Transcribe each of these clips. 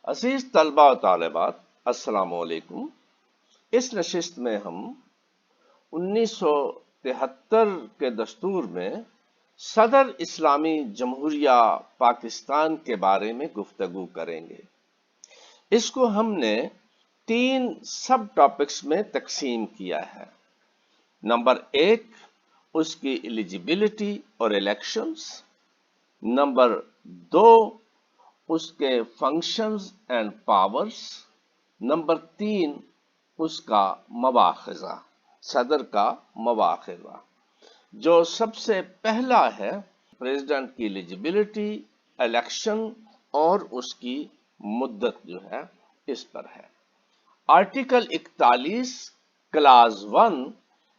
عزیز طلبہ و طالبات، السلام علیکم۔ اس نشست میں ہم 1973 کے دستور میں صدر اسلامی جمہوریہ پاکستان کے بارے میں گفتگو کریں گے۔ اس کو ہم نے 3 سب ٹاپکس میں تقسیم کیا ہے۔ نمبر 1 اس کی ایلیجیبلٹی اور الیکشنز، نمبر 2 اس کے فنکشنز اینڈ پاورز، نمبر 3 اس کا مواخذہ، صدر کا مواخذہ۔ جو سب سے پہلا ہے پریزیڈنٹ کی ایلیجیبلٹی، الیکشن اور اس کی مدت جو ہے اس پر ہے۔ Article 41 clause 1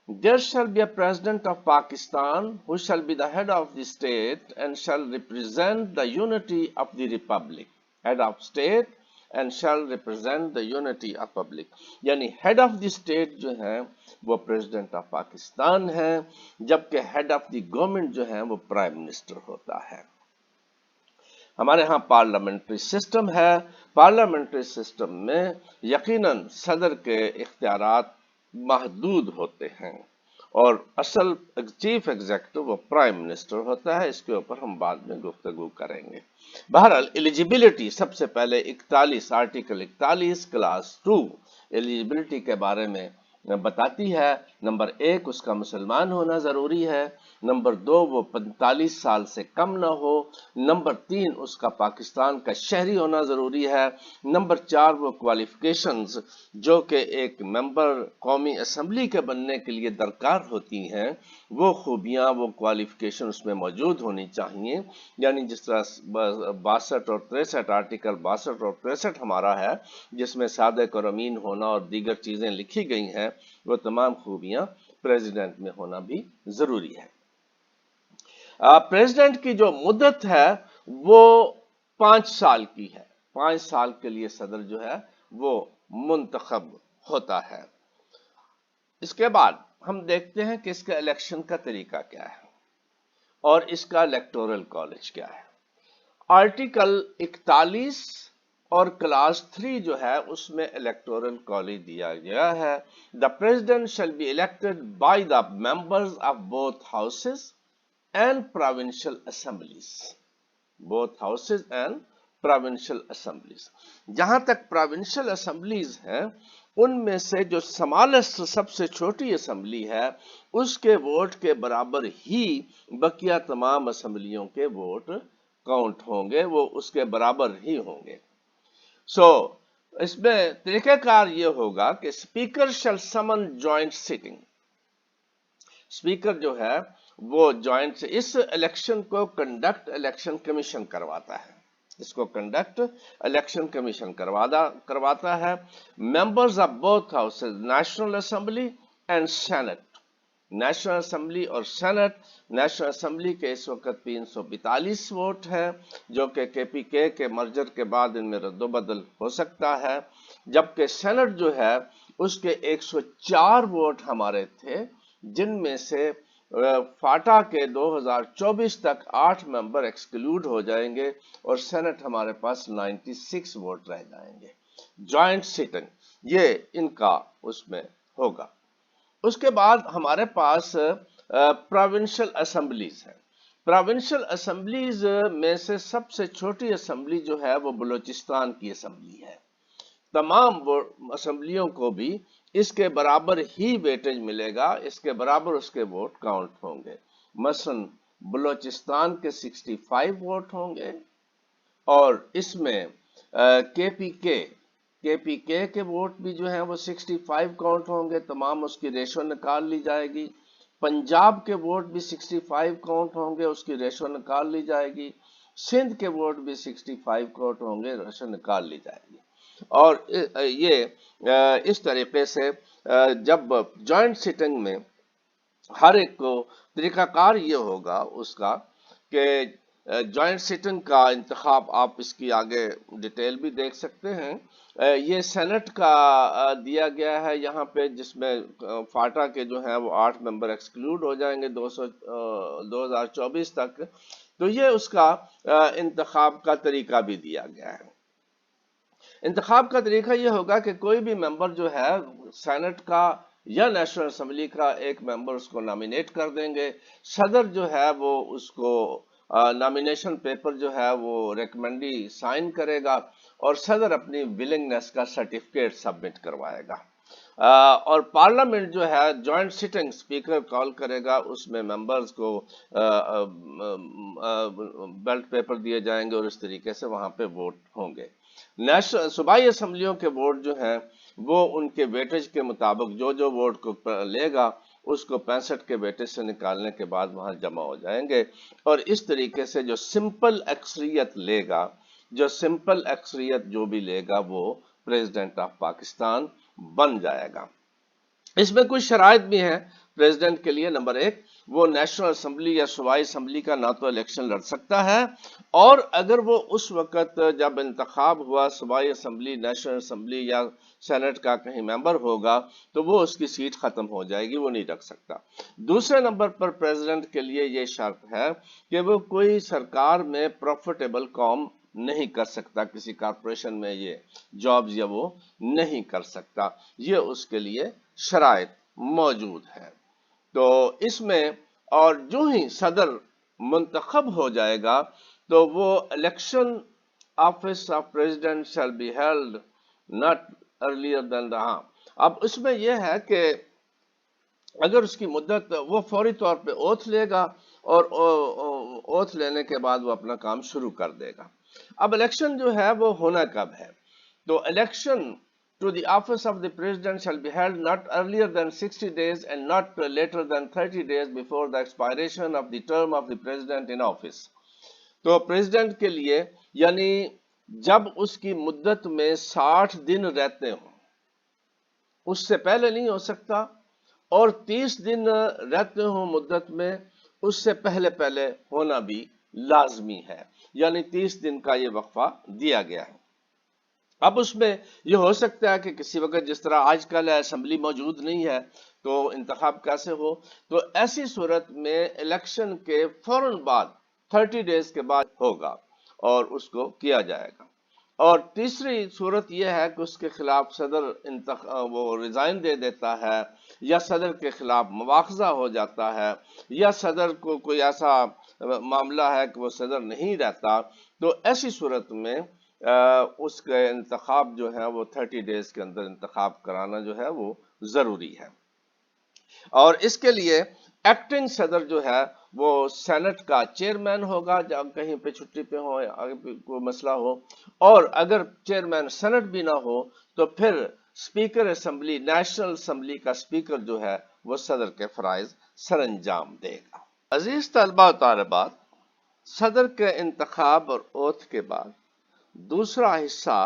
There shall be a president of Pakistan who shall be the head of the state and shall represent the unity of the republic. Head of state and shall represent the unity of public. یعنی head of the state جو ہے وہ president of Pakistan ہے، جبکہ head of the government جو ہے وہ prime minister ہوتا ہے۔ ہمارے ہاں پارلیمنٹری سسٹم ہے۔ پارلیمنٹری سسٹم میں یقیناً صدر کے اختیارات محدود ہوتے ہیں اور اصل چیف ایگزیکٹو وہ پرائم منسٹر ہوتا ہے۔ اس کے اوپر ہم بعد میں گفتگو کریں گے۔ بہرحال ایلیجیبلٹی سب سے پہلے 41 آرٹیکل 41 کلاس 2 ایلیجیبلٹی کے بارے میں بتاتی ہے۔ نمبر 1 اس کا مسلمان ہونا ضروری ہے، نمبر 2 وہ 45 سال سے کم نہ ہو، نمبر 3 اس کا پاکستان کا شہری ہونا ضروری ہے، نمبر 4 وہ کوالیفیکیشنز جو کہ ایک ممبر قومی اسمبلی کے بننے کے لیے درکار ہوتی ہیں، وہ خوبیاں وہ کوالیفیکیشن اس میں موجود ہونی چاہیے۔ یعنی جس طرح 62 اور 63 آرٹیکل 62 اور 63 ہمارا ہے، جس میں صادق اور امین ہونا اور دیگر چیزیں لکھی گئی ہیں، وہ تمام خوبیاں پریزیڈنٹ میں ہونا بھی ضروری ہے۔ پریزیڈنٹ کی جو مدت ہے وہ 5 سال کی ہے۔ 5 سال کے لیے صدر جو ہے وہ منتخب ہوتا ہے۔ اس کے بعد ہم دیکھتے ہیں کہ اس کا الیکشن کا طریقہ کیا ہے اور اس کا الیکٹورل کالج کیا ہے۔ آرٹیکل 41 اور کلاس 3 جو ہے اس میں الیکٹورل کالج دیا گیا ہے۔ The president shall be elected by the members of both houses and provincial assemblies. Both houses and provincial assemblies. جہاں تک provincial assemblies ہیں، ان میں سے جو smallest سب سے چھوٹی اسمبلی ہے، اس کے ووٹ کے برابر ہی بقیہ تمام اسمبلیوں کے ووٹ کاؤنٹ ہوں گے، وہ اس کے برابر ہی ہوں گے۔ اس میں طریقہ کار یہ ہوگا کہ اسپیکر شل سمن جوائنٹ سیٹنگ۔ اسپیکر جو ہے وہ جوائنٹ سے اس الیکشن کو کنڈکٹ الیکشن کمیشن کرواتا ہے۔ اس کو کنڈکٹ الیکشن کمیشن کرواتا ہے۔ Members of both houses, National Assembly and Senate. National Assembly اور سینٹ، نیشنل اسمبلی کے اس وقت 342 ووٹ ہیں، جو کہ کے پی کے مرجر کے بعد ان میں رد و بدل ہو سکتا ہے، جبکہ سینٹ جو ہے اس کے 104 ووٹ ہمارے تھے، جن میں سے فاٹا کے 2024 تک 8 ممبر ایکسکلوڈ ہو جائیں گے اور سینٹ ہمارے پاس 96 ووٹ رہ جائیں گے۔ جوائنٹ سیٹنگ یہ ان کا اس میں ہوگا۔ اس کے بعد ہمارے پاس پروونشل اسمبلیز ہیں۔ پروونشل اسمبلیز میں سے سب سے چھوٹی اسمبلی جو ہے وہ بلوچستان کی اسمبلی ہے۔ تمام اسمبلیوں کو بھی اس کے برابر ہی ویٹیج ملے گا، اس کے برابر اس کے ووٹ کاؤنٹ ہوں گے۔ مثلا بلوچستان کے 65 ووٹ ہوں گے اور اس میں کے پی کے ووٹ بھی جو ہیں وہ 65 کاؤنٹ ہوں گے، تمام اس کی ریشو نکال لی جائے گی۔ پنجاب کے ووٹ بھی 65 کاؤنٹ ہوں گے، اس کی ریشو نکال لی جائے گی۔ سندھ کے ووٹ بھی 65 کاؤنٹ ہوں گے، ریشو نکال لی جائے گی۔ اور یہ اس طریقے سے جب جوائنٹ سیٹنگ میں ہر ایک کو طریقہ کار یہ ہوگا اس کا کہ جوائنٹ سیٹنگ کا انتخاب آپ اس کی آگے ڈیٹیل بھی دیکھ سکتے ہیں۔ یہ سینٹ کا دیا گیا ہے یہاں پہ، جس میں فاٹا کے جو ہیں وہ 8 ممبر ایکسکلوڈ ہو جائیں گے 2024 تک، تو یہ اس کا انتخاب کا طریقہ بھی دیا گیا ہے۔ انتخاب کا طریقہ یہ ہوگا کہ کوئی بھی ممبر جو ہے سینٹ کا یا نیشنل اسمبلی کا ایک ممبر اس کو نامینیٹ کر دیں گے. صدر جو ہے وہ اس کو نامینیشن پیپر جو ہے وہ ریکمینڈی سائن کرے گا اور صدر اپنی ولنگنس کا سرٹیفکیٹ سبمٹ کروائے گا. اور پارلیمنٹ جو ہے جوائنٹ سٹنگ اسپیکر کال کرے گا, اس میں ممبرز کو بیلٹ پیپر دیے جائیں گے اور اس طریقے سے وہاں پہ ووٹ ہوں گے. صوبائی اسمبلیوں کے ووٹ جو ہیں وہ ان کے ویٹیج کے مطابق جو ووٹ کو لے گا اس کو 65 کے ویٹیج سے نکالنے کے بعد وہاں جمع ہو جائیں گے, اور اس طریقے سے جو سمپل اکثریت لے گا, جو بھی لے گا وہ پریزیڈنٹ آف پاکستان بن جائے گا. اس میں کچھ شرائط بھی ہیں پریزیڈنٹ کے لیے. نمبر 1, وہ نیشنل اسمبلی یا صوبائی اسمبلی کا نہ تو الیکشن لڑ سکتا ہے, اور اگر وہ اس وقت جب انتخاب ہوا صوبائی اسمبلی, نیشنل اسمبلی یا سینٹ کا کہیں ممبر ہوگا تو وہ اس کی سیٹ ختم ہو جائے گی, وہ نہیں رکھ سکتا. دوسرے نمبر پر پریزیڈنٹ کے لیے یہ شرط ہے کہ وہ کوئی سرکار میں پروفیٹیبل کام نہیں کر سکتا, کسی کارپوریشن میں یہ جابز یا وہ نہیں کر سکتا. یہ اس کے لیے شرائط موجود ہے. تو اس میں اور جو ہی صدر منتخب ہو جائے گا تو وہ election office of president shall be held not earlier than اب اس میں یہ ہے کہ اگر اس کی مدت, وہ فوری طور پہ اوتھ لے گا اور اوتھ لینے کے بعد وہ اپنا کام شروع کر دے گا. اب الیکشن جو ہے وہ ہونا کب ہے؟ تو election to the office of the president shall be held not earlier than 60 days and not later than 30 days before the expiration of the term of the president in office. تو president کے لیے یعنی جب اس کی مدت میں 60 دن رہتے ہوں, اس سے پہلے نہیں ہو سکتا, اور 30 دن رہتے ہوں مدت میں, اس سے پہلے ہونا بھی لازمی ہے. یعنی 30 دن کا یہ وقفہ دیا گیا ہے. اب اس میں یہ ہو سکتا ہے کہ کسی وقت جس طرح آج کل اسمبلی موجود نہیں ہے تو انتخاب کیسے ہو, تو ایسی صورت میں الیکشن کے فوراً بعد 30 ڈیز کے بعد ہوگا اور اس کو کیا جائے گا. اور تیسری صورت یہ ہے کہ اس کے خلاف صدر وہ ریزائن دے دیتا ہے, یا صدر کے خلاف مواخذہ ہو جاتا ہے, یا صدر کو کوئی ایسا معاملہ ہے کہ وہ صدر نہیں رہتا, تو ایسی صورت میں اس کا انتخاب جو ہے وہ 30 ڈیز کے اندر انتخاب کرانا جو ہے وہ ضروری ہے. اور اس کے لیے ایکٹنگ صدر جو ہے وہ سینٹ کا چیئرمین ہوگا جب کہیں پہ چھٹی پہ ہو یا کوئی مسئلہ ہو, اور اگر چیئرمین سینٹ بھی نہ ہو تو پھر اسپیکر اسمبلی, نیشنل اسمبلی کا اسپیکر جو ہے وہ صدر کے فرائض سر انجام دے گا. عزیز طلبہ و طالبات, صدر کے انتخاب اور اوتھ کے بعد دوسرا حصہ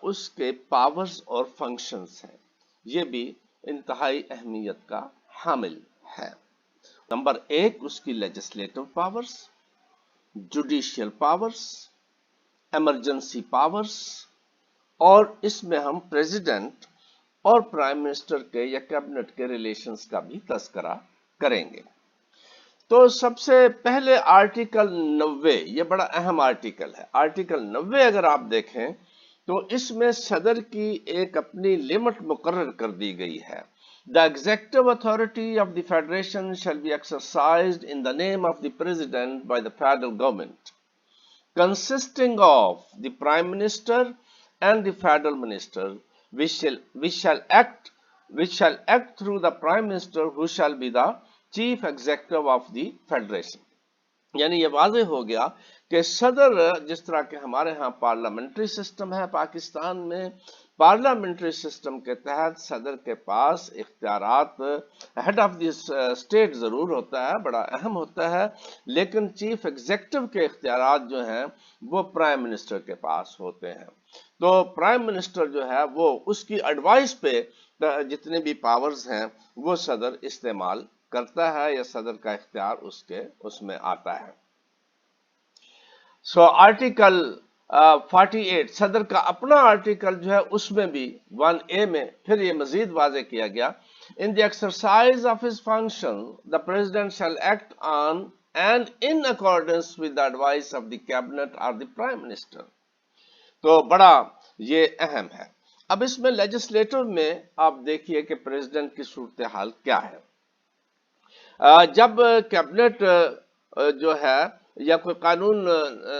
اس کے پاورز اور فنکشنز ہیں. یہ بھی انتہائی اہمیت کا حامل ہے. نمبر 1, اس کی legislative powers, judicial powers, emergency powers, اور اس میں ہم پریزیڈنٹ اور پرائم منسٹر کے یا کیبنٹ کے ریلیشنز کا بھی تذکرہ کریں گے. تو سب سے پہلے آرٹیکل 90, یہ بڑا اہم آرٹیکل ہے. آرٹیکل 90 اگر آپ دیکھیں تو اس میں صدر کی ایک اپنی لمٹ مقرر کر دی گئی ہے. The executive authority of the federation shall be exercised in the name of the president by the federal government, consisting of the prime minister and the federal minister, which shall act through the prime minister, who shall be the chief executive of the federation. یعنی یہ واضح ہو گیا کہ صدر, جس طرح کہ ہمارے ہاں پارلیمنٹری سسٹم ہے پاکستان میں, پارلیمنٹری سسٹم کے تحت صدر کے پاس اختیارات ہیڈ آف دی اسٹیٹ ضرور ہوتا ہے, بڑا اہم ہوتا ہے, لیکن چیف ایگزیکٹو کے اختیارات جو ہیں وہ پرائم منسٹر کے پاس ہوتے ہیں. تو پرائم منسٹر جو ہے وہ اس کی ایڈوائس پہ جتنے بھی پاورز ہیں وہ صدر استعمال کرتا ہے, یا صدر کا اختیار اس میں آتا ہے. سو آرٹیکل 48, صدر کا اپنا آرٹیکل جو ہے اس میں بھی 1A میں پھر یہ مزید واضح کیا گیا, in the exercise of his function the president shall act on and in accordance with the advice of the cabinet or the prime minister. تو بڑا یہ اہم ہے۔ اب اس میں لیجسلیٹر میں آپ دیکھیے کہ پریزیڈنٹ کی صورتحال کیا ہے۔ جب کیبنٹ جو ہے یا کوئی قانون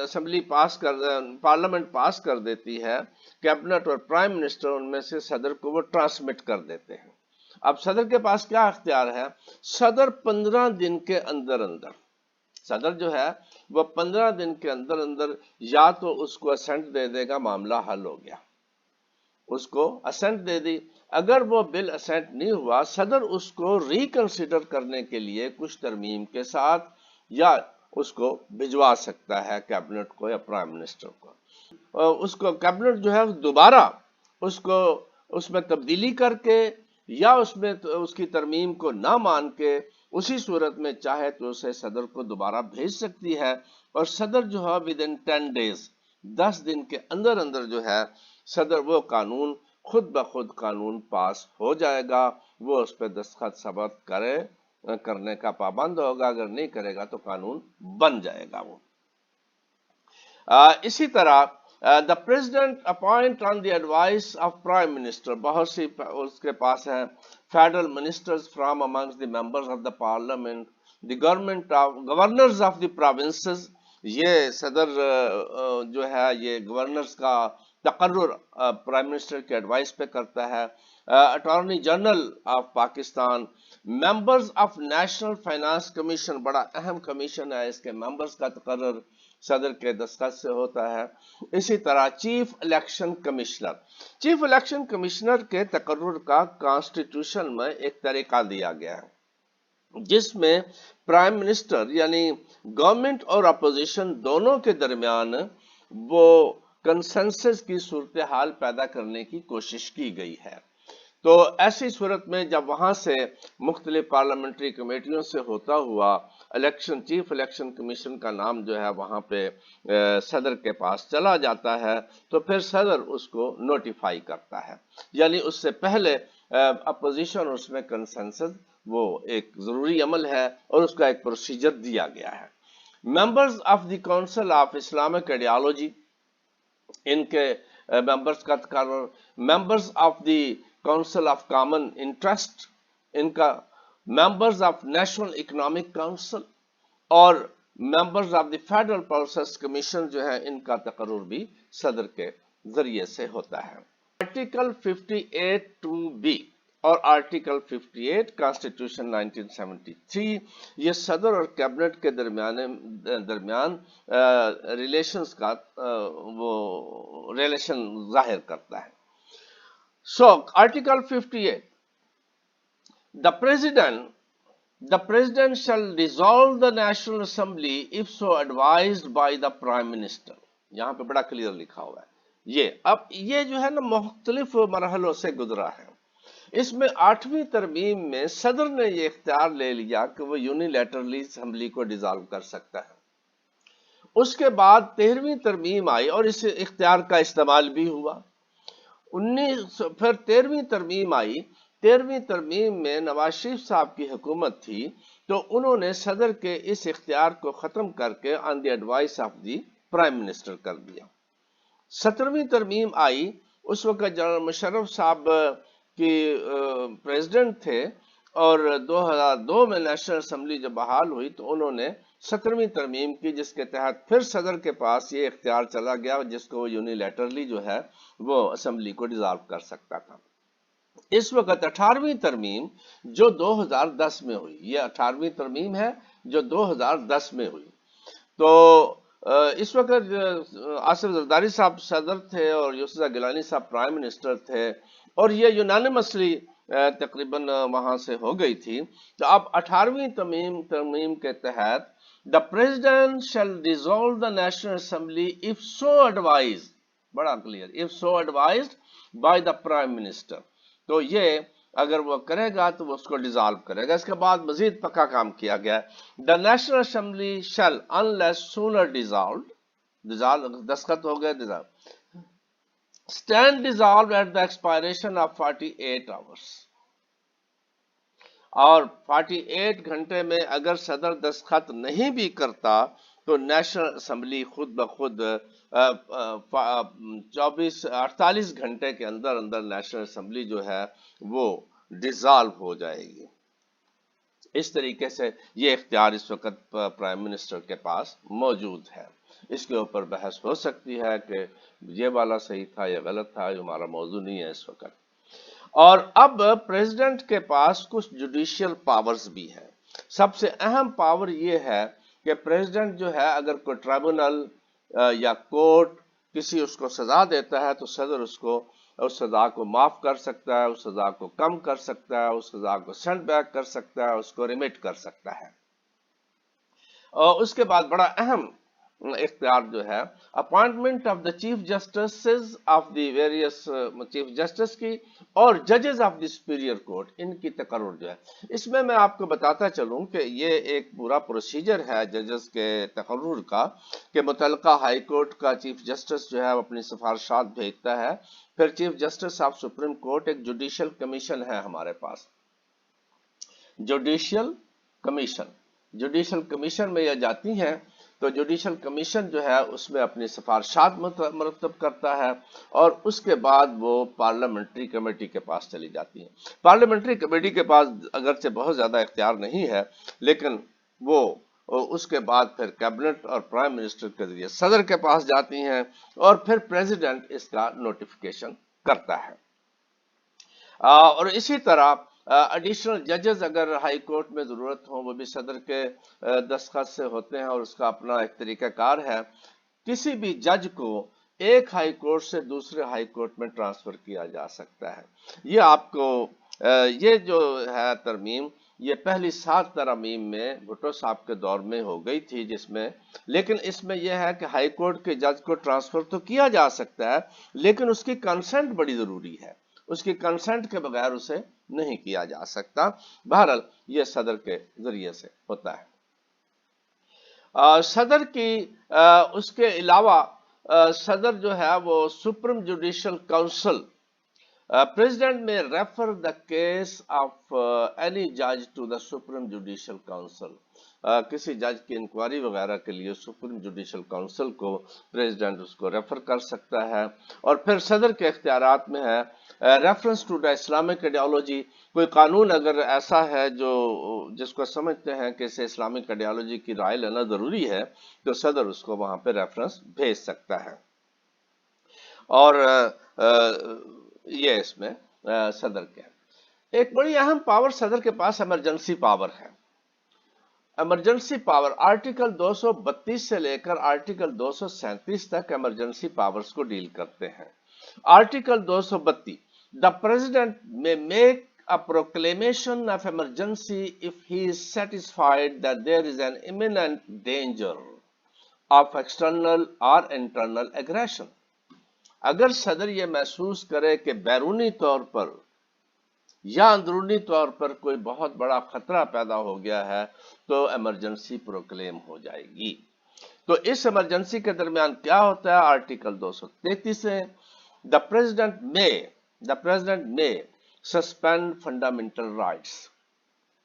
اسمبلی پارلیمنٹ پاس کر دیتی ہے، کیبنٹ اور پرائم منسٹر ان میں سے صدر کو وہ ٹرانسمٹ کر دیتے ہیں۔ اب صدر کے پاس کیا اختیار ہے؟ صدر 15 دن کے اندر صدر جو ہے وہ 15 دن کے اندر یا تو اس کو اسینٹ دے دے گا، معاملہ حل ہو گیا، اس کو اسینٹ دے دی۔ اگر وہ بل اسینٹ نہیں ہوا، صدر اس کو ریکنسیڈر کرنے کے لیے کچھ ترمیم کے ساتھ یا اس کو بھجوا سکتا ہے کیبنٹ کو یا پرائم منسٹر کو۔ اس کو کیبنٹ جو ہے دوبارہ اس میں تبدیلی کر کے یا اس کی ترمیم کو نہ مان کے اسی صورت میں چاہے تو اسے صدر کو دوبارہ بھیج سکتی ہے، اور صدر جو ہے ودن 10 days 10 دن کے اندر جو ہے صدر وہ قانون خود بخود قانون پاس ہو جائے گا، وہ اس پہ دستخط ثبت کرنے کا پابند ہوگا، اگر نہیں کرے گا تو قانون بن جائے گا وہ۔ اسی طرح the president appoint on the advice of prime minister, بہت سی اس کے پاس ہیں federal ministers from amongst the members of the parliament, the governors of the provinces, یہ صدر جو ہے یہ گورنرز کا تقرر پرائم منسٹر کے ایڈوائس پہ کرتا ہے۔ Attorney general of Pakistan, members of national finance commission, بڑا اہم کمیشن ہے، اس کے ممبرز کا تقرر صدر کے دستخط سے ہوتا ہے۔ اسی طرح چیف الیکشن کمشنر کے تقرر کا کانسٹیٹیوشن میں ایک طریقہ دیا گیا ہے، جس میں پرائم منسٹر یعنی گورنمنٹ اور اپوزیشن دونوں کے درمیان وہ کنسنسس کی صورتحال پیدا کرنے کی کوشش کی گئی ہے۔ تو ایسی صورت میں جب وہاں سے مختلف پارلیمنٹری کمیٹیوں سے ہوتا ہوا چیف الیکشن کمیشن کا نام جو ہے وہاں پہ صدر کے پاس چلا جاتا ہے، تو پھر صدر اس کو نوٹیفائی کرتا ہے، یعنی اس سے پہلے اپوزیشن اس میں کنسنسس وہ ایک ضروری عمل ہے اور اس کا ایک پروسیجر دیا گیا ہے۔ Members of the council of Islamic ideology, ان کے ممبرز کا تقرر، members of the council of common interest, ان کا members of national economic council اور members of the federal process commission جو ہے ان کا تقرر بھی صدر کے ذریعے سے ہوتا ہے۔ آرٹیکل 58(2)(b) اور آرٹیکل 58 کانسٹیٹیوشن 1973 یہ صدر اور کیبنٹ کے درمیان ریلیشنز کا وہ ریلیشن ظاہر کرتا ہے۔ So, Article 58, the President shall dissolve the National Assembly if so advised by the Prime Minister. یہاں پہ بڑا کلیئر لکھا ہوا ہے۔ اب یہ جو ہے نا مختلف مرحلوں سے گزرا ہے۔ اس میں 8ویں ترمیم میں صدر نے یہ اختیار لے لیا کہ وہ یونیلیٹرلی اسمبلی کو ڈیزالو کر سکتا ہے۔ اس کے بعد 13ویں ترمیم آئی اور اس اختیار کا استعمال بھی ہوا۔ پھر 13ویں ترمیم آئی۔ 13ویں ترمیم میں نواز شریف صاحب کی حکومت تھی، تو انہوں نے صدر کے اس اختیار کو ختم کر کے on the advice of the prime minister کر دیا۔ 17ویں ترمیم آئی، اس وقت جنرل مشرف صاحب کی پریزیڈنٹ تھے، اور 2002 میں نیشنل اسمبلی جب بحال ہوئی تو انہوں نے 17ویں ترمیم کی، جس کے تحت پھر صدر کے پاس یہ اختیار چلا گیا جس کو وہ یونیلیٹرلی جو ہے وہ اسمبلی کو ڈیزالو کر سکتا تھا۔ اس وقت 18ویں ترمیم جو 2010 میں ہوئی، یہ 18ویں ترمیم ہے جو 2010 میں ہوئی، تو اس وقت آصف زرداری صاحب صدر تھے اور یوسف گیلانی صاحب پرائم منسٹر تھے، اور یہ یونانیمسلی تقریباً وہاں سے ہو گئی تھی۔ تو اب 18ویں ترمیم کے تحت the president shall dissolve the national assembly if so advised، بڑا clear, if so advised by the prime minister، تو یہ اگر وہ کرے گا تو وہ اس کو ڈیزالو کرے گا۔ اس کے بعد مزید پکا کام کیا گیا ہے، the national assembly shall unless sooner dissolved، دستخط ہو گئے stand dissolved at the expiration of 48 hours، اور 48 گھنٹے میں اگر صدر دستخط نہیں بھی کرتا تو نیشنل اسمبلی خود بخود 48 گھنٹے کے اندر اندر نیشنل اسمبلی جو ہے وہ ڈیزالو ہو جائے گی۔ اس طریقے سے یہ اختیار اس وقت پرائم منسٹر کے پاس موجود ہے۔ اس کے اوپر بحث ہو سکتی ہے کہ یہ والا صحیح تھا یا غلط تھا، یہ ہمارا موضوع نہیں ہے اس وقت۔ اور اب پریزیڈنٹ کے پاس کچھ جوڈیشل پاورز بھی ہیں۔ سب سے اہم پاور یہ ہے کہ پریزیڈنٹ جو ہے اگر کوئی ٹریبونل یا کورٹ کسی اس کو سزا دیتا ہے تو صدر اس سزا کو معاف کر سکتا ہے، اس سزا کو کم کر سکتا ہے، اس سزا کو سینڈ بیک کر سکتا ہے، اس کو ریمٹ کر سکتا ہے۔ اور اس کے بعد بڑا اہم اختیار جو ہے appointment of the chief justice of the various chief justice کی اور ججز آف دی سپیریئر کورٹ، ان کی تقرر جو ہے۔ اس میں آپ کو بتاتا چلوں کہ یہ ایک پورا پروسیجر ہے ججز کے تقرر کا کہ متعلقہ ہائی کورٹ کا چیف جسٹس جو ہے اپنی سفارشات بھیجتا ہے، پھر chief justice of supreme court ایک جوڈیشل کمیشن ہے ہمارے پاس، جوڈیشل کمیشن میں یہ جاتی ہیں تو جوڈیشل کمیشن جو ہے اس میں اپنی سفارشات مرتب کرتا ہے اور اس کے بعد وہ پارلیمنٹری کمیٹی کے پاس چلی جاتی ہیں۔ پارلیمنٹری کمیٹی کے پاس اگرچہ بہت زیادہ اختیار نہیں ہے، لیکن وہ اس کے بعد پھر کیبنٹ اور پرائم منسٹر کے ذریعے صدر کے پاس جاتی ہیں اور پھر پریزیڈنٹ اس کا نوٹیفیکیشن کرتا ہے۔ اور اسی طرح ایڈیشنل ججز اگر ہائی کورٹ میں ضرورت ہو وہ بھی صدر کے دستخط سے ہوتے ہیں اور اس کا اپنا ایک طریقہ کار ہے۔ کسی بھی جج کو ایک ہائی کورٹ سے دوسرے ہائی کورٹ میں ٹرانسفر کیا جا سکتا ہے۔ یہ آپ کو یہ جو ہے ترمیم یہ پہلی 7 ترامیم میں بھٹو صاحب کے دور میں ہو گئی تھی، جس میں لیکن اس میں یہ ہے کہ ہائی کورٹ کے جج کو ٹرانسفر تو کیا جا سکتا ہے لیکن اس کی کنسنٹ بڑی ضروری ہے، اس کی کنسنٹ کے بغیر اسے نہیں کیا جا سکتا۔ بہرحال یہ صدر کے ذریعے سے ہوتا ہے۔ صدر کی اس کے علاوہ صدر جو ہے وہ سپریم جوڈیشل کونسل پریزیڈنٹ میں refer the case of any جج to the supreme judicial council, کسی جج کی انکوائری وغیرہ کے لیے سپریم جوڈیشل کونسل کو پریزیڈنٹ اس کو ریفر کر سکتا ہے۔ اور پھر صدر کے اختیارات میں ہے reference to the Islamic ideology, کوئی قانون اگر ایسا ہے جس کو سمجھتے ہیں کہ اسے اسلامک آئیڈیالوجی کی رائے لینا ضروری ہے تو صدر اس کو وہاں پہ ریفرنس بھیج سکتا ہے۔ اور یہ اس میں صدر کے ایک بڑی اہم پاور صدر کے پاس ایمرجنسی پاور ہے۔ ایمرجنسی پاور آرٹیکل 232 سے لے کر آرٹیکل 237 تک ایمرجنسی پاورز کو ڈیل کرتے ہیں۔ Article 232 The President may make a proclamation of emergency if he is satisfied that there is an imminent danger of external or internal aggression. اگر صدر یہ محسوس کرے کہ بیرونی طور پر یا اندرونی طور پر کوئی بہت بڑا خطرہ پیدا ہو گیا ہے تو ایمرجنسی پروکلیم ہو جائے گی۔ تو اس ایمرجنسی کے درمیان کیا ہوتا ہے؟ آرٹیکل 233 ہے The President may suspend fundamental rights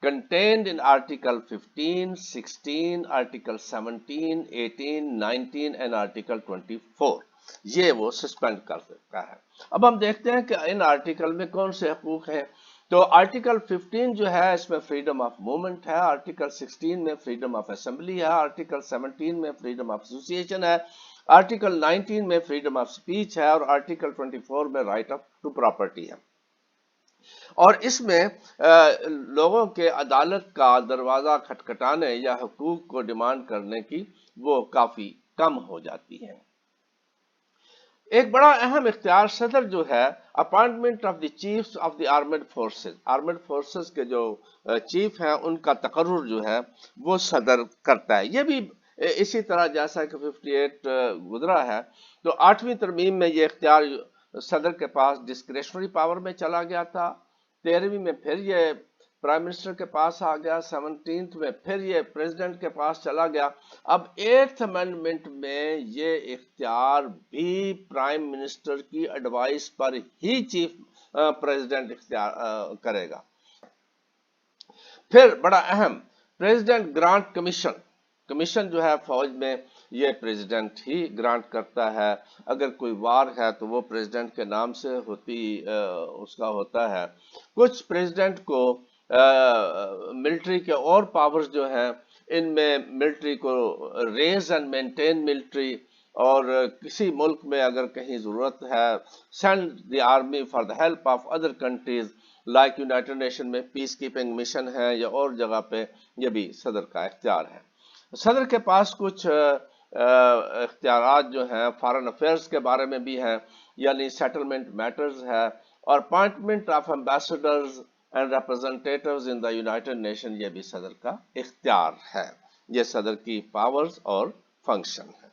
contained in Article 15, 16, Article 17, 18, 19 and Article 24. یہ وہ سسپینڈ کر سکتا ہے۔ اب ہم دیکھتے ہیں کہ ان آرٹیکل میں کون سے حقوق ہیں۔ تو آرٹیکل 15 جو ہے اس میں فریڈم آف موومنٹ ہے، آرٹیکل 16 میں فریڈم آف اسمبلی ہے، آرٹیکل 17 میں فریڈم آف ایسوسیشن ہے، آرٹیکل 19 میں فریڈم آف سپیچ ہے اور آرٹیکل 24 میں رائٹ آف ٹو پراپرٹی ہے۔ اور اس میں لوگوں کے عدالت کا دروازہ کھٹکھٹانے یا حقوق کو ڈیمانڈ کرنے کی وہ کافی کم ہو جاتی ہے۔ ایک بڑا اہم اختیار صدر جو ہے appointment of the chiefs of the armed forces کے جو چیف ہیں ان کا تقرر جو ہے وہ صدر کرتا ہے۔ یہ بھی اسی طرح جیسا کہ 58 گزرا ہے تو 8ویں ترمیم میں یہ اختیار صدر کے پاس ڈسکریشنری پاور میں چلا گیا تھا، 13ویں میں پھر یہ پرائم منسٹر کے پاس آ گیا، 17 میں پھر یہ پریزیڈنٹ کے پاس چلا گیا۔ اب 8th امینڈمنٹ میں یہ اختیار بھی پرائم منسٹر کی ایڈوائس پر ہی چیف پریزیڈنٹ اختیار کرے گا۔ پھر بڑا اہم پریزیڈنٹ گرانٹ کمیشن جو ہے فوج میں یہ پریزیڈنٹ ہی گرانٹ کرتا ہے. اگر کوئی وار ہے تو وہ پریزیڈنٹ کے نام سے اس کا ہوتا ہے. کچھ پریزیڈنٹ کو ملٹری کے اور پاورز جو ہیں ان میں ملٹری کو ریز اینڈ مینٹین ملٹری، اور کسی ملک میں اگر کہیں ضرورت ہے send the army for the help of other countries like United nation میں پیس کیپنگ مشن ہے یا اور جگہ پہ، یہ بھی صدر کا اختیار ہے. صدر کے پاس کچھ اختیارات جو ہیں فارن افیئرز کے بارے میں بھی ہیں، یعنی سیٹلمنٹ میٹرز ہے، اور appointment of ambassadors and representatives in the United Nation, یہ بھی صدر کا اختیار ہے. یہ صدر کی پاورز اور فنکشن ہے.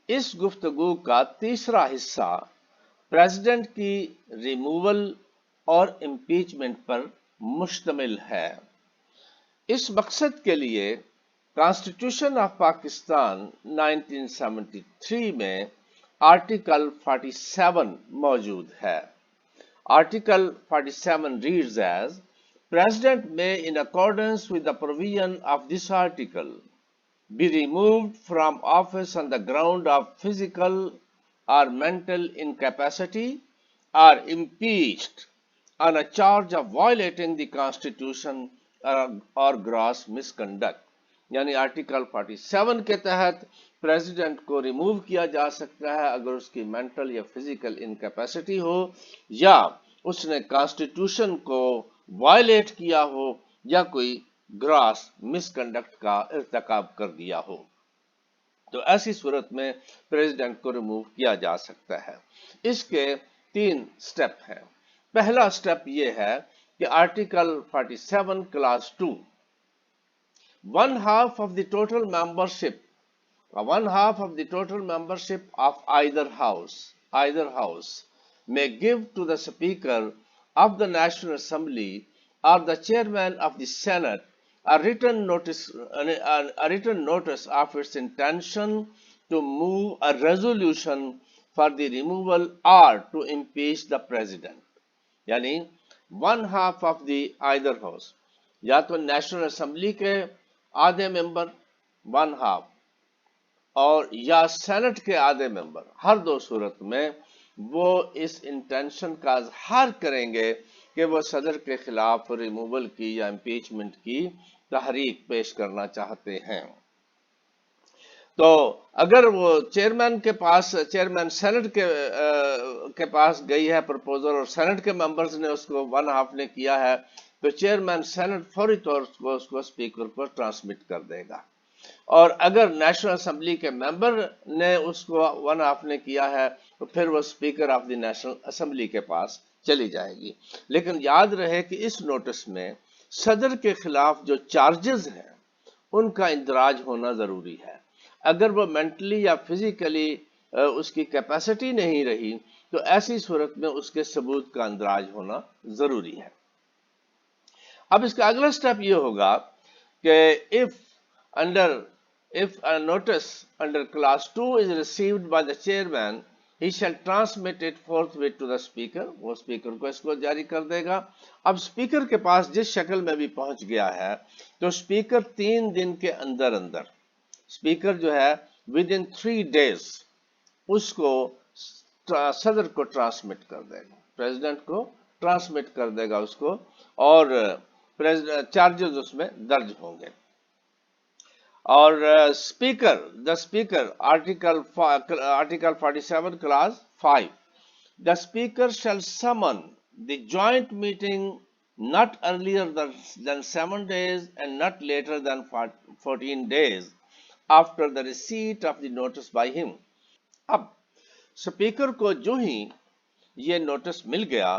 اس گفتگو کا تیسرا حصہ پریزیڈنٹ کی ریموول اور امپیچمنٹ پر مشتمل ہے. اس مقصد کے لیے کانسٹیٹیوشن آف پاکستان 1973 میں آرٹیکل 47 موجود ہے. Article 47 reads as, President may in accordance with the provision of this article be removed from office on the ground of physical or mental incapacity or impeached on a charge of violating the Constitution or gross misconduct. یعنی article 47 کے تحت president کو remove کیا جا سکتا ہے اگر اس کی مینٹل یا فزیکل انکیپیسٹی ہو، یا اس نے کانسٹیٹیوشن کو وائلیٹ کیا ہو، یا کوئی گراس مس کنڈکٹ کا ارتکاب کر دیا ہو. تو ایسی صورت میں پریزیڈنٹ کو ریموو کیا جا سکتا ہے. اس کے 3 سٹیپ ہیں. پہلا سٹیپ یہ ہے کہ article 47 class 2 one half of the total membership of either house may give to the Speaker of the National Assembly or the Chairman of the Senate a written notice of its intention to move a resolution for the removal or to impeach the President. یعنی one half of the either house، یا تو national Assembly کے آدھے ممبر 1/2 اور یا Saint کے آدھے ممبر، ہر 2 صورت میں وہ اس انٹینشن کا اظہار کریں گے کہ وہ صدر کے خلاف ریموول کی یا امپیچمنٹ کی تحریک پیش کرنا چاہتے ہیں. تو اگر وہ چیئرمین سینٹ کے پاس گئی ہے پرپوزل اور سینٹ کے ممبرز نے اس کو 1/2 نے کیا ہے، تو چیئرمین سینٹ فوری طور پر اس کو اسپیکر کو ٹرانسمٹ کر دے گا. اور اگر نیشنل اسمبلی کے ممبر نے اس کو 1/2 نے کیا ہے تو پھر وہ speaker of the national Assembly کے پاس چلی جائے گی. لیکن یاد رہے کہ اس نوٹس میں صدر کے خلاف جو چارجز ہیں ان کا اندراج ہونا ضروری ہے. اگر وہ مینٹلی یا فزیکلی اس کی کیپیسٹی نہیں رہی تو ایسی صورت میں اس کے ثبوت کا اندراج ہونا ضروری ہے. اب اس کا اگلا سٹیپ یہ ہوگا کہ if a notice under class 2 is received by the chairman, he shall transmit it forthwith to the speaker. وہ اسپیکر کو اس کو جاری کر دے گا. اب اسپیکر کے پاس جس شکل میں بھی پہنچ گیا ہے تو اسپیکر 3 دن کے اندر اسپیکر جو ہے within 3 days اس کو صدر کو ٹرانسمٹ کر دے گا، پریزیڈنٹ کو ٹرانسمٹ کر دے گا اس کو، اور چارجز اس میں درج ہوں گے. اور the speaker article 47 clause 5 the speaker shall summon the joint meeting not earlier than 7 days and not later than 14 days after the receipt of the notice by him. اب اسپیکر کو جو ہی یہ نوٹس مل گیا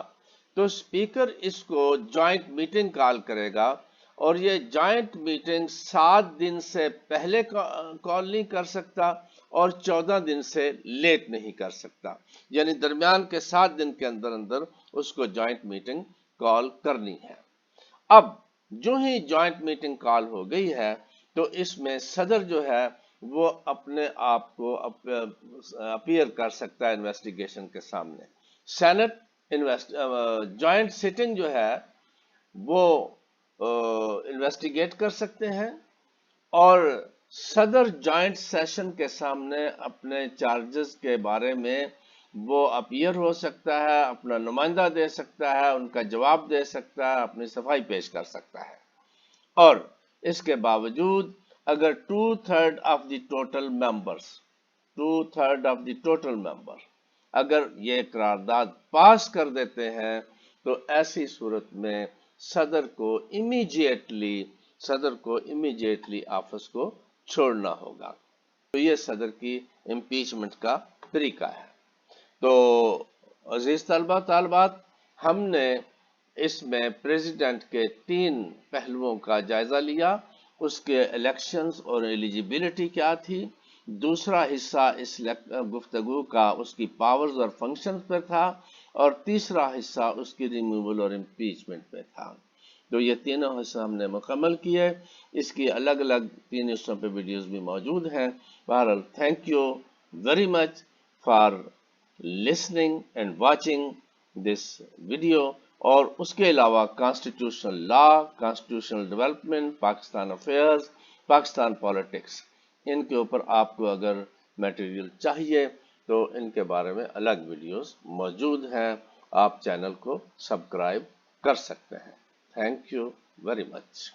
تو اسپیکر اس کو joint meeting call کرے گا، اور یہ جوائنٹ میٹنگ 7 دن سے پہلے کال نہیں کر سکتا اور 14 دن سے لیٹ نہیں کر سکتا. یعنی درمیان کے 7 دن کے اندر اس کو جوائنٹ میٹنگ کال کرنی ہے. اب جو ہی جوائنٹ میٹنگ کال ہو گئی ہے تو اس میں صدر جو ہے وہ اپنے آپ کو اپیئر کر سکتا ہے انویسٹیگیشن کے سامنے. سینٹ جوائنٹ سیٹنگ جو ہے وہ انویسٹیگیٹ کر سکتے ہیں، اور صدر جوائنٹ سیشن کے سامنے اپنے چارجز کے بارے میں وہ اپیئر ہو سکتا ہے، اپنا نمائندہ دے سکتا ہے، ان کا جواب دے سکتا ہے، اپنی صفائی پیش کر سکتا ہے، اور اس کے باوجود اگر 2/3 آف دی ٹوٹل ممبر اگر یہ قرارداد پاس کر دیتے ہیں تو ایسی صورت میں صدر کو امیجیٹلی آفس کو چھوڑنا ہوگا۔ تو یہ صدر کی امپیچمنٹ کا طریقہ ہے۔ تو عزیز طلبہ طالبات، ہم نے اس میں پریزیڈنٹ کے 3 پہلوؤں کا جائزہ لیا، اس کے الیکشنز اور ایلیجیبلٹی کیا تھی، دوسرا حصہ اس گفتگو کا اس کی پاورز اور فنکشنز پہ تھا، اور تیسرا حصہ اس کی ریموول اور امپیچمنٹ پہ تھا۔ تو یہ تینوں حصہ ہم نے مکمل کیے، اس کی الگ الگ 3 حصوں پہ ویڈیوز بھی موجود ہیں۔ بہرحال thank you very much for listening and watching this video، اور اس کے علاوہ constitutional law, constitutional development, Pakistan affairs, Pakistan politics, ان کے اوپر آپ کو اگر میٹیریل چاہیے تو ان کے بارے میں الگ ویڈیوز موجود ہیں، آپ چینل کو سبسکرائب کر سکتے ہیں۔ Thank you very much.